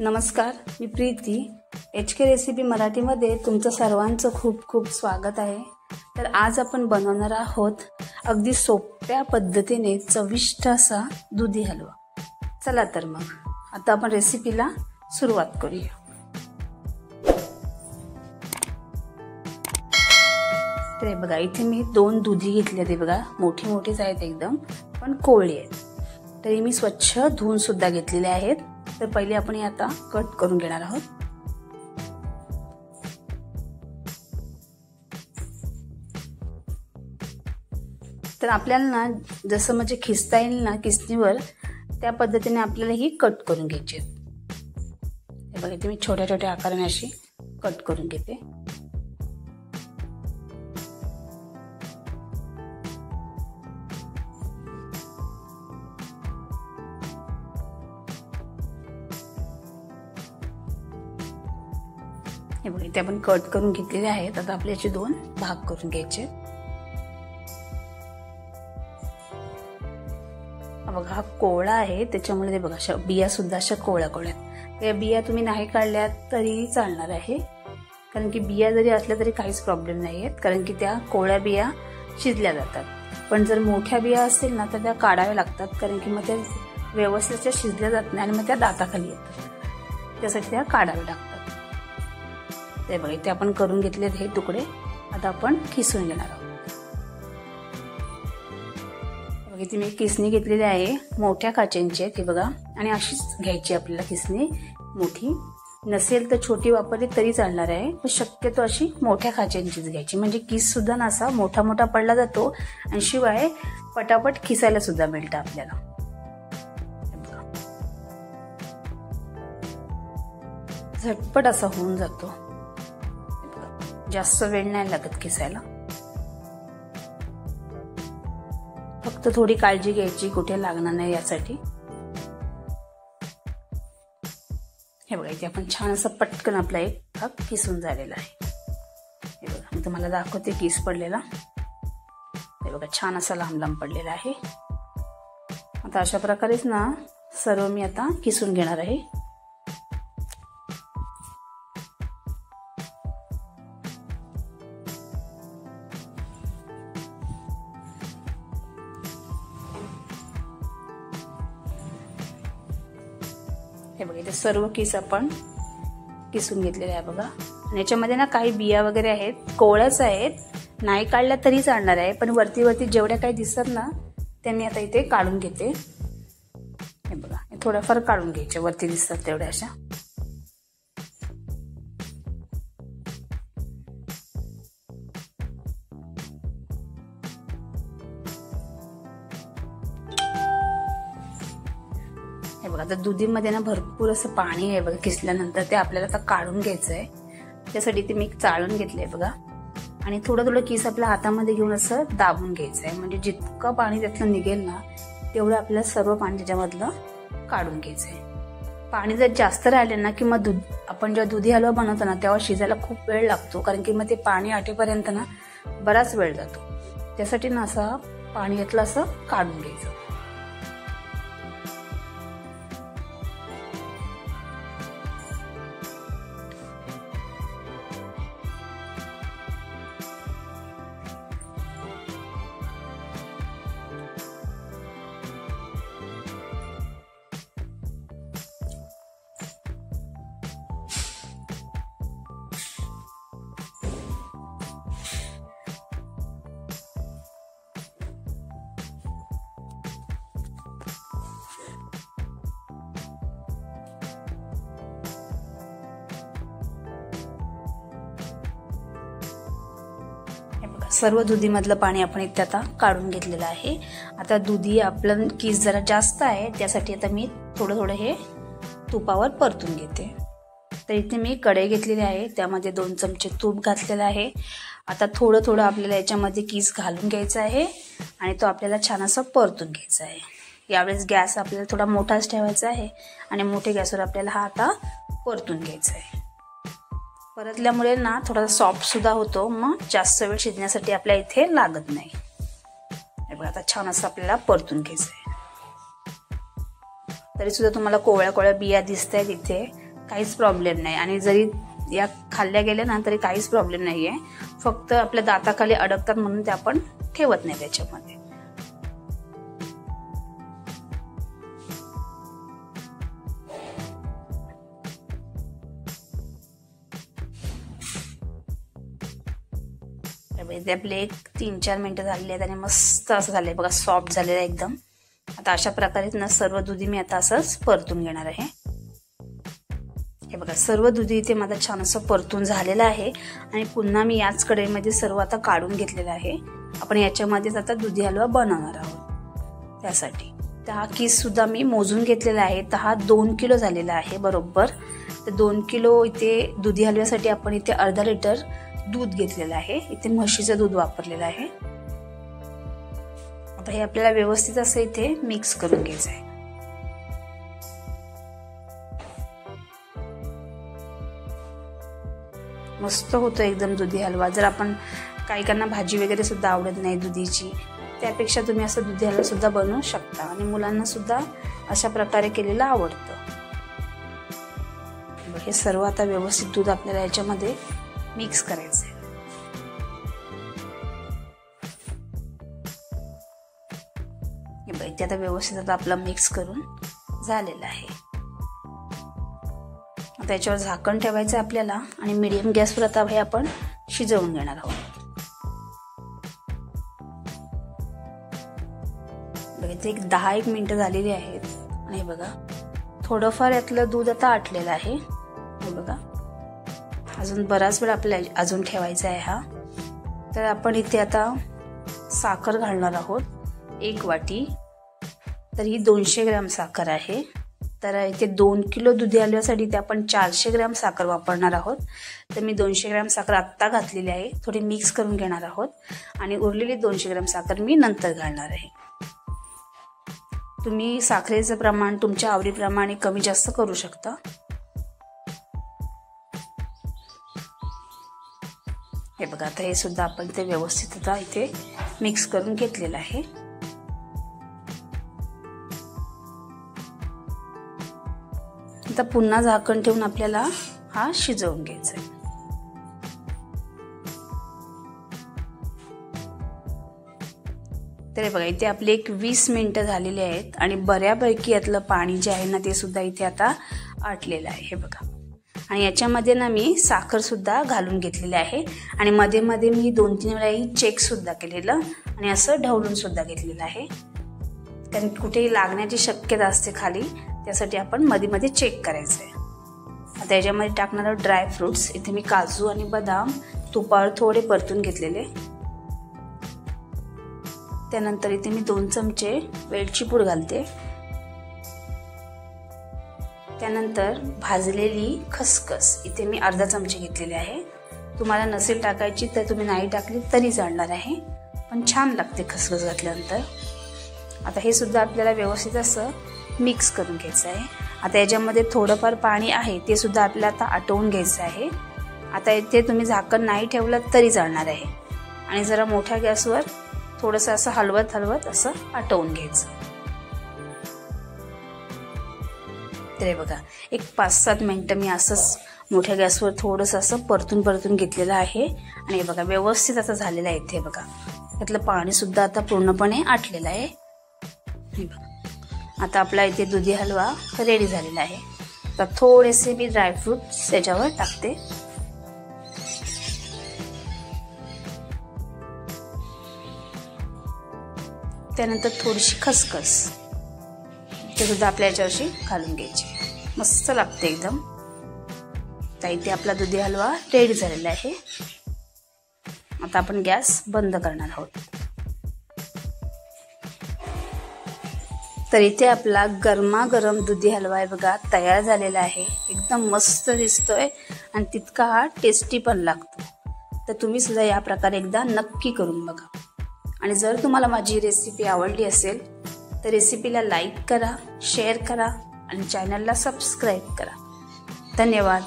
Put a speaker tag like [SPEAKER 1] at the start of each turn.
[SPEAKER 1] नमस्कार, मी Preeti. HK recipe मराठीमध्ये तुमचं सर्वांचं खूप खूप स्वागत आहे. तर आज आपण बनवणार आहोत अगदी सोप्या पद्धतीने चविष्ट असा दुधी हलवा. चला तर मग आता आपण रेसिपीला सुरुवात करूया. तर बघा, इथे मी 2 दुधी घेतले आहेत. बघा, मोठी मोठीच आहेत एकदम, पण कोवळी आहेत. तरी मी स्वच्छ धुवून सुद्धा घेतलेले आहेत. तर पहिले आपण हे आता कट करून घेणार आहोत. तर आपल्याला ना जसं म्हणजे खिसता येईल ना किसणीवर, त्या पद्धतीने आपल्याला ही कट करून घ्यायची आहेत. हे बघा, इथे मी छोट्या छोट्या आकाराने अशी कट करून घेते. हे बघा, इथे आपण कट करून घेतलेले आहेत. आता आपले याचे 2 भाग करून घ्यायचे. बघा, हा कोवळा आहे, त्याच्यामुळे ते बघा बिया सुद्धा अशा कोवळ्या कोवळ्यात. त्या बिया तुम्ही नाही काढल्या तरी चालणार आहे, कारण की बिया जरी असल्या तरी काहीच प्रॉब्लेम नाही आहेत, कारण की त्या कोवळ्या बिया शिजल्या जातात. पण जर मोठ्या बिया असतील ना तर त्या काढाव्या लागतात, कारण की मग त्या व्यवस्थित शिजल्या जात नाही आणि मग त्या दाताखाली येतात. त्यासाठी त्या काढाव्या लागतात. ते बघा, इथे आपण करून घेतले हे तुकडे. आता आपण किसून घेणार आहोत. बघा, इथे मी किसणी घेतलेली आहे, मोठ्या काचेंची आहे ती बघा. आणि अशीच घ्यायची आपल्याला किसणी. मोठी नसेल तर छोटी वापरली तरी चालणार आहे, पण शक्यतो अशी मोठ्या काचेंचीच घ्यायची, म्हणजे किस सुद्धा ना असा मोठा मोठा पडला जातो आणि शिवाय पटापट किसायला सुद्धा मिळतं आपल्याला. झटपट असा होऊन जातो, जास्त वेळ नाही लागत किसायला. फक्त थोडी काळजी घ्यायची, कुठे लागणार नाही यासाठी. हे बघा, इथे आपण छान असं पटकन आपला एक भाग किसून झालेला आहे. हे बघा, मी तुम्हाला दाखवते किस पडलेला. हे बघा, छान असा लांब लांब पडलेला आहे. आता अशा प्रकारेच ना सर्व मी आता किसून घेणार आहे. हे बघा, इथे सर्व किस आपण किसून घेतलेले आहे बघा. आणि याच्यामध्ये ना काही बिया वगैरे आहेत, कोवळ्याच आहेत, नाही काढल्या तरी चालणार आहे, पण वरती वरती जेवढ्या काही दिसतात ना त्या मी आता इथे काढून घेते. हे बघा, थोड्याफार काढून घ्यायचे वरती दिसतात तेवढ्या अशा. हे बघा, आता दुधीमध्ये ना भरपूर असं पाणी आहे बघा किसल्यानंतर, ते आपल्याला आता काढून घ्यायचं आहे. त्यासाठी ते मी चाळून घेतलंय बघा. आणि थोडं थोडं किस आपल्या हातामध्ये घेऊन असं दाबून घ्यायचं आहे, म्हणजे जितकं पाणी त्यातलं निघेल ना तेवढं आपल्याला सर्व पाणी त्याच्यामधलं काढून घ्यायचं आहे. पाणी जर जास्त राहिले ना की मग आपण जेव्हा दुधी हलवा बनवतो ना तेव्हा शिजायला खूप वेळ लागतो, कारण की मग ते पाणी आटेपर्यंत ना बराच वेळ जातो. त्यासाठी ना असं पाणी यातलं असं काढून घ्यायचं. सर्व दुधीमधलं पाणी आपण इथे आता काढून घेतलेलं आहे. आता दुधी आपलं किस जरा जास्त आहे, त्यासाठी आता मी थोडं थोडं हे तुपावर परतून घेते. तर इथे मी कढई घेतलेली आहे, त्यामध्ये 2 चमचे तूप घातलेलं आहे. आता थोडं थोडं आपल्याला याच्यामध्ये किस घालून घ्यायचा आहे आणि तो आपल्याला छान असं परतून घ्यायचा आहे. यावेळेस गॅस आपल्याला थोडा मोठाच ठेवायचा आहे आणि मोठ्या गॅसवर आपल्याला हा आता परतून घ्यायचा आहे. परतल्यामुळे ना थोडा सॉफ्ट सुद्धा होतो, मग जास्त वेळ शिजण्यासाठी आपल्या इथे लागत नाही. हे बघा, आता छान असं आपल्याला परतून घ्यायचं आहे. तरी सुद्धा तुम्हाला कोवळ्या कोवळ्या बिया दिसतायत इथे, काहीच प्रॉब्लेम नाही आणि जरी या खाल्ल्या गेल्या ना तरी काहीच प्रॉब्लेम नाही आहे. फक्त आपल्या दाताखाली अडकतात म्हणून ते आपण ठेवत नाही त्याच्यामध्ये. इथे आपले 3-4 मिनिटं झालेली आहेत आणि मस्त असं झालंय बघा, सॉफ्ट झालेलं आहे एकदम. आता अशा प्रकारे ना सर्व दुधी मी आता असंच परतून घेणार आहे. हे बघा सर्व दुधी इथे माझं छान असं परतून झालेलं आहे आणि पुन्हा मी याच कढईमध्ये सर्व आता काढून घेतलेलं आहे. आपण याच्यामध्येच आता दुधी हलवा बनवणार आहोत. त्यासाठी तर हा किस सुद्धा मी मोजून घेतलेला आहे. तर हा 2 किलो झालेला आहे बरोबर. तर 2 किलो इथे दुधी हलव्यासाठी आपण इथे अर्धा लिटर दूध घेतलेलं आहे. इथे म्हशीचं दूध वापरलेलं आहे. आता हे आपल्याला व्यवस्थित असं इथे मिक्स करून घ्यायचं आहे. मस्त होतो एकदम दुधी हलवा. जर आपण काहीकांना भाजी वगैरे सुद्धा आवडत नाही दुधीची, त्यापेक्षा तुम्ही असं दुधी हलवा सुद्धा बनवू शकता आणि मुलांना सुद्धा अशा प्रकारे केलेलं आवडतं. हे सर्व आता व्यवस्थित दूध आपल्याला याच्यामध्ये मिक्स करायचंय. इथे आता व्यवस्थित आता आपला मिक्स करून झालेला आहे. आता याच्यावर झाकण ठेवायचं आपल्याला आणि मीडियम गॅसवर आता हे आपण शिजवून घेणार आहोत. इथे 10-1 मिनिटं झालेली आहेत आणि बघा थोडंफार यातलं दूध आता आटलेलं आहे. हे बघा अजून बराच वेळ आपल्याला अजून ठेवायचा आहे हा. तर आपण इथे आता साखर घालणार आहोत 1 वाटी. तर ही 200 ग्रॅम साखर आहे. तर इथे 2 किलो दुधी हलव्यासाठी इथे आपण 400 ग्रॅम साखर वापरणार आहोत. तर मी 200 ग्रॅम साखर आत्ता घातलेली आहे. थोडी मिक्स करून घेणार आहोत आणि उरलेली 200 ग्रॅम साखर मी नंतर घालणार आहे. तुम्ही साखरेचं प्रमाण तुमच्या आवडीप्रमाणे कमी जास्त करू शकता. हे बघा आता हे सुद्धा आपण ते व्यवस्थित आता इथे मिक्स करून घेतलेलं आहे. आता पुन्हा झाकण ठेवून आपल्याला हा शिजवून घ्यायचा आहे. तर बघा इथे आपले 20 मिनिटं झालेली आहेत आणि बऱ्यापैकी यातलं पाणी जे आहे ना ते सुद्धा इथे आता आटलेलं आहे. हे बघा आणि याच्यामध्ये ना मी साखर सुद्धा घालून घेतलेली आहे आणि मध्ये मध्ये मी 2-3 वेळा चेक सुद्धा केलेलं आणि असं ढवळून सुद्धा घेतलेलं आहे. कारण कुठेही लागण्याची शक्यता असते खाली, त्यासाठी आपण मध्ये मध्ये चेक करायचं आहे. आता याच्यामध्ये टाकणार ड्राय फ्रुट्स. इथे मी काजू आणि बदाम तुपावर थोडे परतून घेतलेले. त्यानंतर इथे मी 2 चमचे वेलची पूड घालते. त्यानंतर भाजलेली खसखस इथे मी अर्धा चमचे घेतलेली आहे. तुम्हाला नसेल टाकायची तर तुम्ही नाही टाकली तरी चालणार आहे, पण छान लागते खसखस घातल्यानंतर. आता हे सुद्धा आपल्याला व्यवस्थित असं मिक्स करून घ्यायचं आहे. आता याच्यामध्ये थोडंफार पाणी आहे ते सुद्धा आपल्याला आता आटवून घ्यायचं आहे. आता इथे तुम्ही झाकण नाही ठेवलं तरी चालणार आहे आणि जरा मोठ्या गॅसवर थोडंसं असं हलवत असं आटवून घ्यायचं. तर बघा एक 5-7 मिनिटं मी असंच मोठ्या गॅसवर थोडंसं असं परतून घेतलेलं आहे आणि बघा व्यवस्थित असं झालेलं आहे. इथे बघा त्यातलं पाणी सुद्धा आता पूर्णपणे आटलेलं आहे. आता आपला इथे दुधी हलवा रेडी झालेला आहे. आता थोडेसे मी ड्रायफ्रूट्स त्याच्यावर टाकते. त्यानंतर थोडीशी खसखस ते सुद्धा आपल्या याच्यावरशी घालून घ्यायची. मस्त लागते एकदम. तर इथे आपला दुधी हलवा रेडी झालेला आहे. आता आपण गॅस बंद करणार आहोत. तर इथे आपला गरमागरम दुधी हलवा आहे बघा तयार झालेला आहे. एकदम मस्त दिसतोय आणि तितका हा टेस्टी पण लागतो. तर तुम्ही सुद्धा या प्रकारे एकदा नक्की करून बघा. आणि जर तुम्हाला माझी रेसिपी आवडली असेल तर रेसिपीला लाईक करा, शेअर करा आणि चॅनलला सबस्क्राईब करा. धन्यवाद.